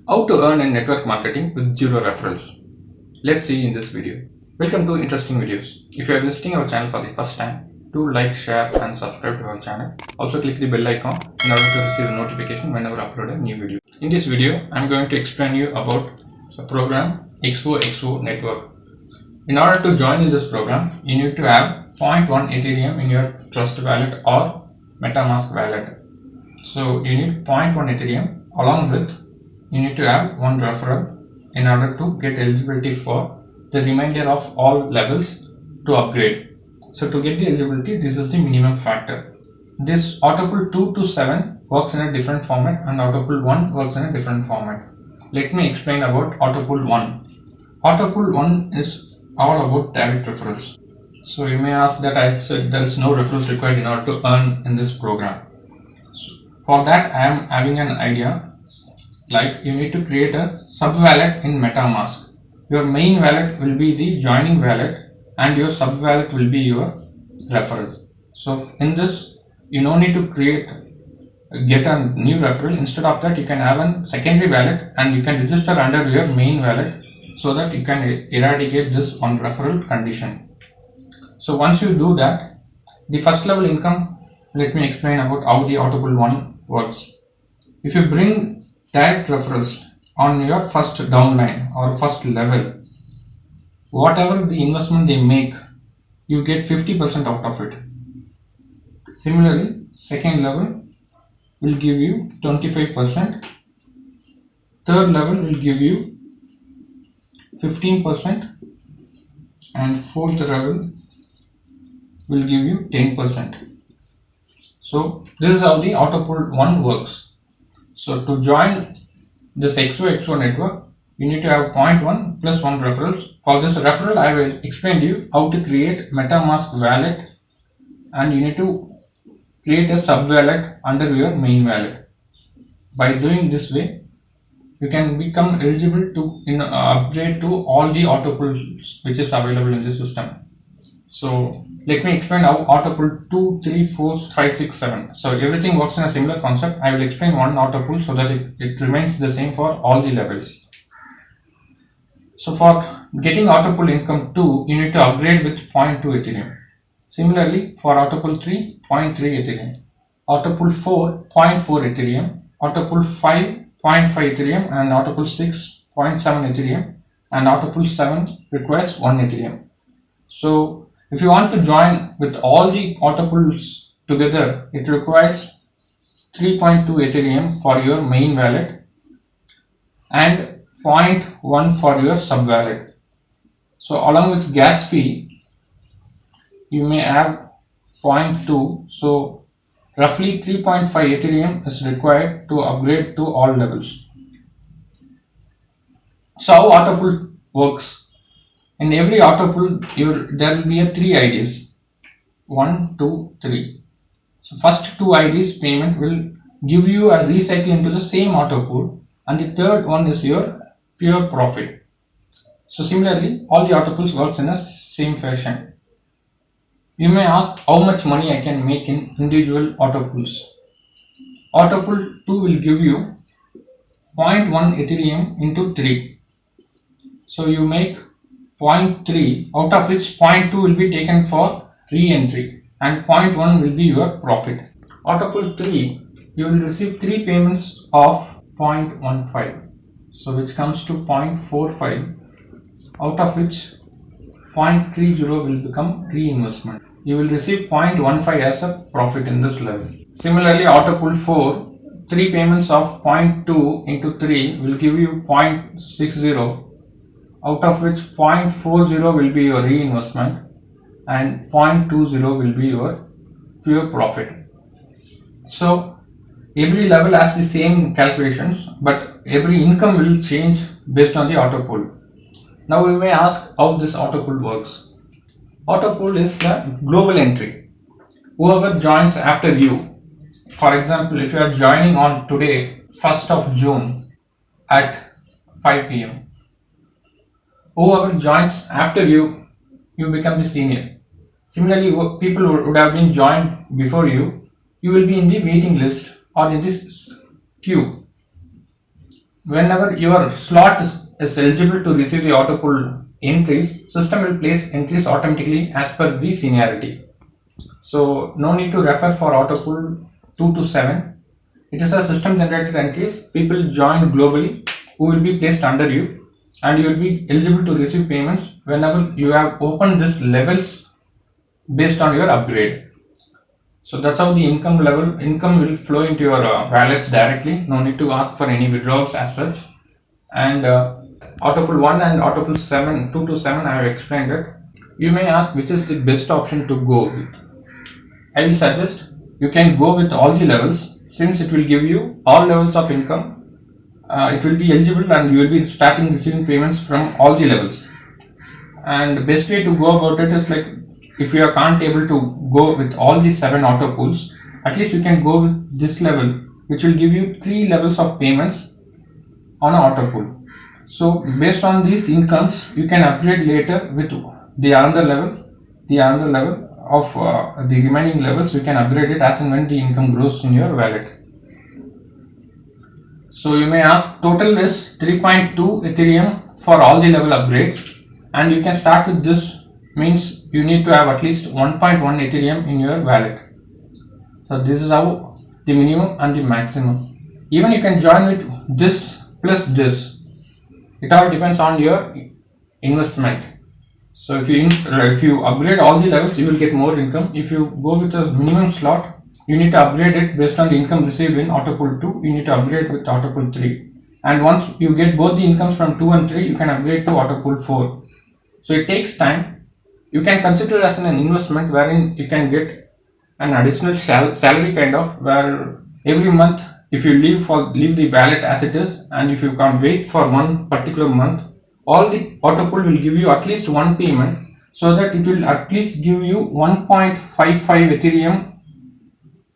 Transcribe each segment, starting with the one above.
How to earn in network marketing with zero referrals. Let's see in this video. Welcome to Interesting Videos. If you are visiting our channel for the first time, do like, share and subscribe to our channel. Also click the bell icon in order to receive a notification whenever I upload a new video. In this video, I am going to explain you about the program XOXO network. In order to join in this program, you need to have 0.1 Ethereum in your Trust wallet or MetaMask wallet. So you need 0.1 Ethereum along with you need to have one referral in order to get eligibility for the remainder of all levels to upgrade. So to get the eligibility, this is the minimum factor. This autopull 2 to 7 works in a different format and autopull 1 works in a different format. Let me explain about autopull 1. Autopull 1 is all about direct referrals. So you may ask that I said there is no referrals required in order to earn in this program. So for that I am having an idea. Like you need to create a sub wallet in MetaMask. Your main wallet will be the joining wallet and your sub wallet will be your referral. So in this you no need to get a new referral. Instead of that, you can have a secondary wallet and you can register under your main wallet so that you can eradicate this on referral condition. So once you do that, the first level income, let me explain about how the autopull 1 works. If you bring direct referrals on your first downline or first level, whatever the investment they make, you get 50% out of it. Similarly, second level will give you 25%, third level will give you 15%, and fourth level will give you 10%. So this is how the autopull 1 works. So to join this XOXO network, you need to have 0.1 plus 1 referrals. For this referral, I will explain to you how to create MetaMask wallet, and you need to create a sub wallet under your main wallet. By doing this way, you can become eligible to upgrade to all the autopulls which is available in the system. So let me explain how autopull 2, 3, 4, 5, 6, 7. So everything works in a similar concept. I will explain one autopull so that it remains the same for all the levels. So for getting autopull income 2, you need to upgrade with 0.2 Ethereum. Similarly, for autopull 3, 0.3 Ethereum. Autopull 4, 0.4 Ethereum. Autopull 5, 0.5 Ethereum. And autopull 6, 0.7 Ethereum. And autopull 7 requires 1 Ethereum. So if you want to join with all the autopulls together, it requires 3.2 Ethereum for your main wallet and 0.1 for your sub wallet. So along with gas fee, you may have 0.2. So roughly 3.5 Ethereum is required to upgrade to all levels. So how autopull works? In every autopull, there will be a 3 IDs, 1, 2, 3. So first 2 IDs payment will give you a recycle into the same autopull, and the third one is your pure profit. So similarly, all the autopulls works in the same fashion. You may ask how much money I can make in individual autopulls. Autopull 2 will give you 0.1 Ethereum into 3. So you make 0.3, out of which 0.2 will be taken for re-entry and 0.1 will be your profit. Autopull 3, you will receive 3 payments of 0.15, so which comes to 0.45, out of which 0.30 will become reinvestment. You will receive 0.15 as a profit in this level. Similarly, autopull 4, 3 payments of 0.2 into 3 will give you 0.60, out of which 0.40 will be your reinvestment and 0.20 will be your pure profit. So every level has the same calculations, but every income will change based on the autopull. Now we may ask how this autopull works. Autopull is a global entry. Whoever joins after you, for example, if you are joining on today, 1st of June at 5 p.m. Whoever joins after you, you become the senior. Similarly, people who would have been joined before you will be in the waiting list or in this queue. whenever your slot is eligible to receive the auto pull entries, system will place entries automatically as per the seniority. So no need to refer for auto pull 2 to 7. It is a system generated entries. People join globally who will be placed under you, and you will be eligible to receive payments whenever you have opened these levels based on your upgrade. So that's how the income will flow into your wallets directly. No need to ask for any withdrawals as such. And auto pull 1 and auto pull 7, 2 to 7, I have explained it. You may ask which is the best option to go with. I will suggest you can go with all the levels, since it will give you all levels of income. It will be eligible and you will be starting receiving payments from all the levels. And the best way to go about it is, like, if you can't able to go with all the 7 auto pulls, at least you can go with this level, which will give you 3 levels of payments on an auto pull. So based on these incomes, you can upgrade later with the another level of the remaining levels. You can upgrade it as and when the income grows in your wallet. So you may ask, total is 3.2 Ethereum for all the level upgrades, and you can start with this. Means you need to have at least 1.1 Ethereum in your wallet. So this is how the minimum and the maximum. Even you can join with this plus this. It all depends on your investment. So if you upgrade all the levels, you will get more income. If you go with a minimum slot, you need to upgrade it based on the income received in auto pull 2. You need to upgrade with auto pull 3. And once you get both the incomes from 2 and 3, you can upgrade to auto pull 4. So it takes time. You can consider it as an investment wherein you can get an additional salary kind of, where every month, if you leave the wallet as it is, and if you can't wait for one particular month, all the auto pull will give you at least one payment, so that it will at least give you 1.55 Ethereum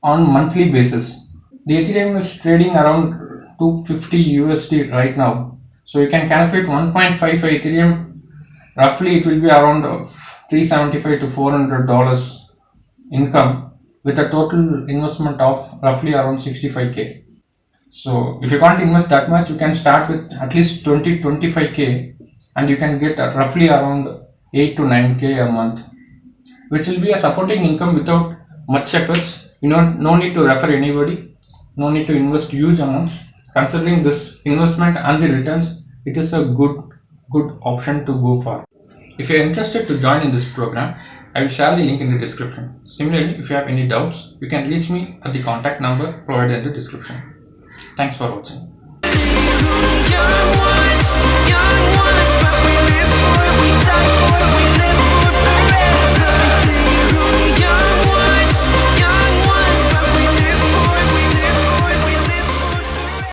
on monthly basis. The Ethereum is trading around 250 USD right now. So you can calculate 1.55 Ethereum. Roughly it will be around $375 to $400 income, with a total investment of roughly around 65k. So if you can't invest that much, you can start with at least 25k, and you can get roughly around 8 to 9k a month, which will be a supporting income without much efforts. No need to refer anybody, no need to invest huge amounts. Considering this investment and the returns, it is a good option to go for. If you are interested to join in this program, I will share the link in the description. Similarly, if you have any doubts, you can reach me at the contact number provided in the description. Thanks for watching.